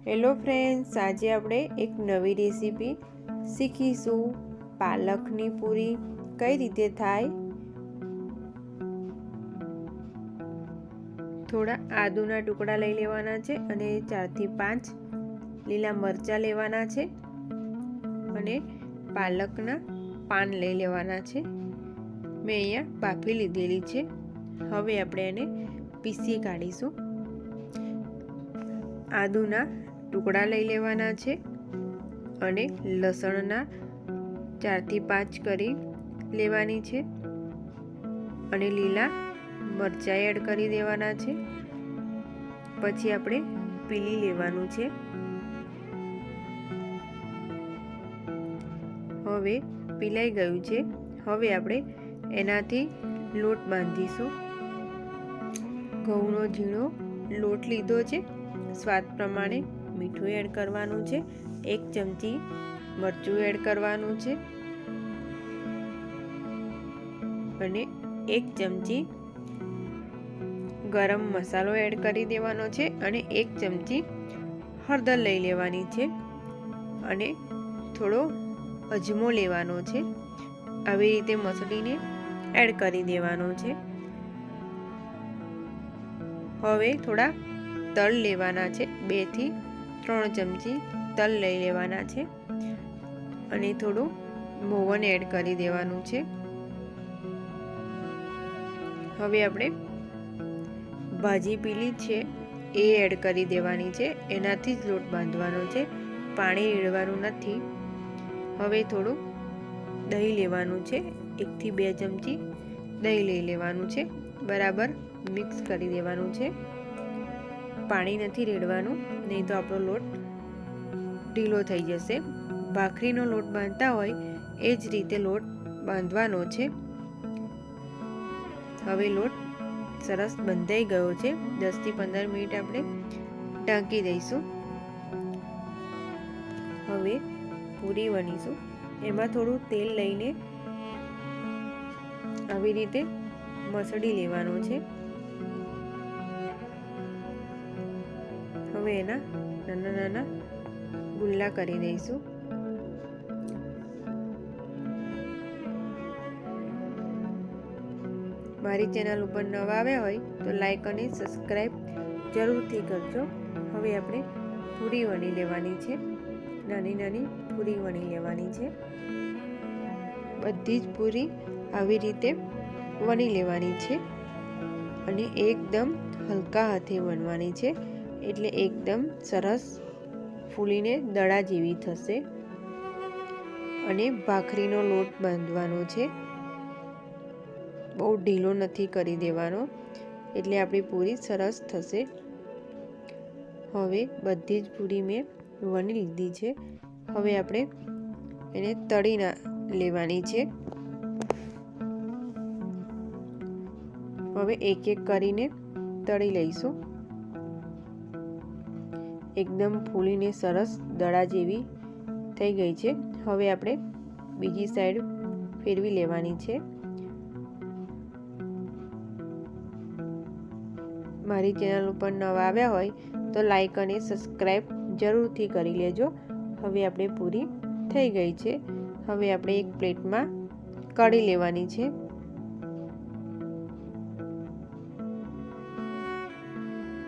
Hello friends, આજે આપણે એક નવી રેસીપી શીખીશું. પાલકની પૂરી કઈ રીતે થાય. થોડા આદુના ટુકડા લઈ લેવાના છે અને 4 થી 5 લીલા મરચાં લેવાના છે અને પાલકના પાન લઈ લેવાના છે. મેં અહીંયા બાફી લીધેલી છે. હવે આપણે એને પીસી કાઢીશું. આદુના ટુકડા લઈ લેવાના છે અને લસણના 4 થી 5 કરી લેવાની છે અને લીલા મરચાં એડ કરી દેવાના છે. પછી આપણે પીલી લેવાનું છે. હવે પીલાઈ ગયું છે. હવે આપણે એનાથી લોટ બાંધીશું. ઘઉંનો ઝીણો લોટ લીધો છે. સ્વાદ પ્રમાણે મીઠું એડ કરવાનું છે. 1 ચમચી મરચું એડ કરવાનું છે અને 1 ચમચી ગરમ મસાલો એડ કરી દેવાનો છે અને 1 ચમચી હળદર લઈ લેવાની છે અને થોડો અજમો લેવાનો છે. આવી રીતે મસળીને એડ કરી દેવાનો છે. હવે થોડા તલ લેવાના છે. 2 થી 3 ચમચી તલ લઈ લેવાના છે અને થોડું મોવન એડ કરી દેવાનું છે. હવે આપણે ભાજી પીલી છે એ એડ કરી દેવાની છે. એનાથી જ લોટ બાંધવાનો છે, પાણી રેડવાનું નથી. હવે થોડું દહીં લેવાનું છે. 1 થી 2 ચમચી દહીં લઈ લેવાનું છે. બરાબર મિક્સ કરી દેવાનું છે. પાણી નથી રેડવાનું, નહીં તો આપણો લોટ ઢીલો થઈ જશે. ભાખરીનો લોટ બાંધતા હોય એ જ રીતે લોટ બાંધવાનો છે. હવે લોટ સરસ બંધાઈ ગયો છે. 10 થી 15 મિનિટ આપણે ઢાંકી દઈશું. હવે પૂરી વણીશું. એમાં થોડું તેલ લઈને આવી રીતે મસળી લેવાનું છે. હવે એના નાના નાના ગુલ્લા કરી દઈશું. મારી ચેનલ ઉપર નવા આવ્યા હોય તો લાઈક અને સબસ્ક્રાઈબ જરૂરથી કરજો. હવે આપણે પૂરી વણી લેવાની છે. નાની નાની પૂરી વણી લેવાની છે. બધી જ પૂરી આવી રીતે વણી લેવાની છે અને એકદમ હલકા હાથે વણવાની છે, એટલે એકદમ સરસ ફૂલીને દડા જેવી થશે. અને ભાખરીનો લોટ બાંધવાનો છે. બહુ ઢીલો નથી કરી દેવાનો, એટલે આપણી પૂરી સરસ થશે. હવે બધી જ પૂરી મેં વણી લીધી છે. હવે આપણે એને તળી લેવાની છે. હવે એક એક કરીને તળી લઈશું. એકદમ ફૂલીને સરસ દડા જેવી થઈ ગઈ છે. હવે આપણે બીજી સાઈડ ફેરવી લેવાની છે. મારી ચેનલ ઉપર નવા આવ્યા હોય તો લાઈક અને સબસ્ક્રાઈબ જરૂરથી કરી લેજો. હવે આપણે પૂરી થઈ ગઈ છે. હવે આપણે એક પ્લેટમાં કાઢી લેવાની છે.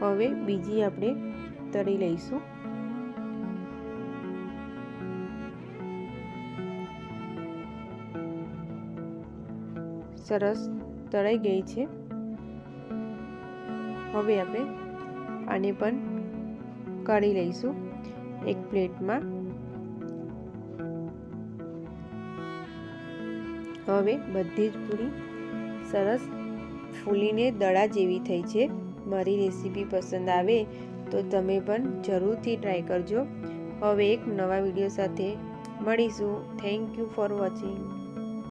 હવે બીજી આપણે તળી લઈશું. સરસ તળાઈ ગઈ છે. હવે આપણે આને પણ કાઢી લઈશું એક પ્લેટમાં. હવે બધી જ પૂરી સરસ ફૂલીને દડા જેવી થઈ છે. મારી રેસીપી પસંદ આવે તો તમે પણ જરૂરથી ટ્રાય કરજો. હવે એક નવા વિડીયો સાથે મળીશું. Thank you for watching.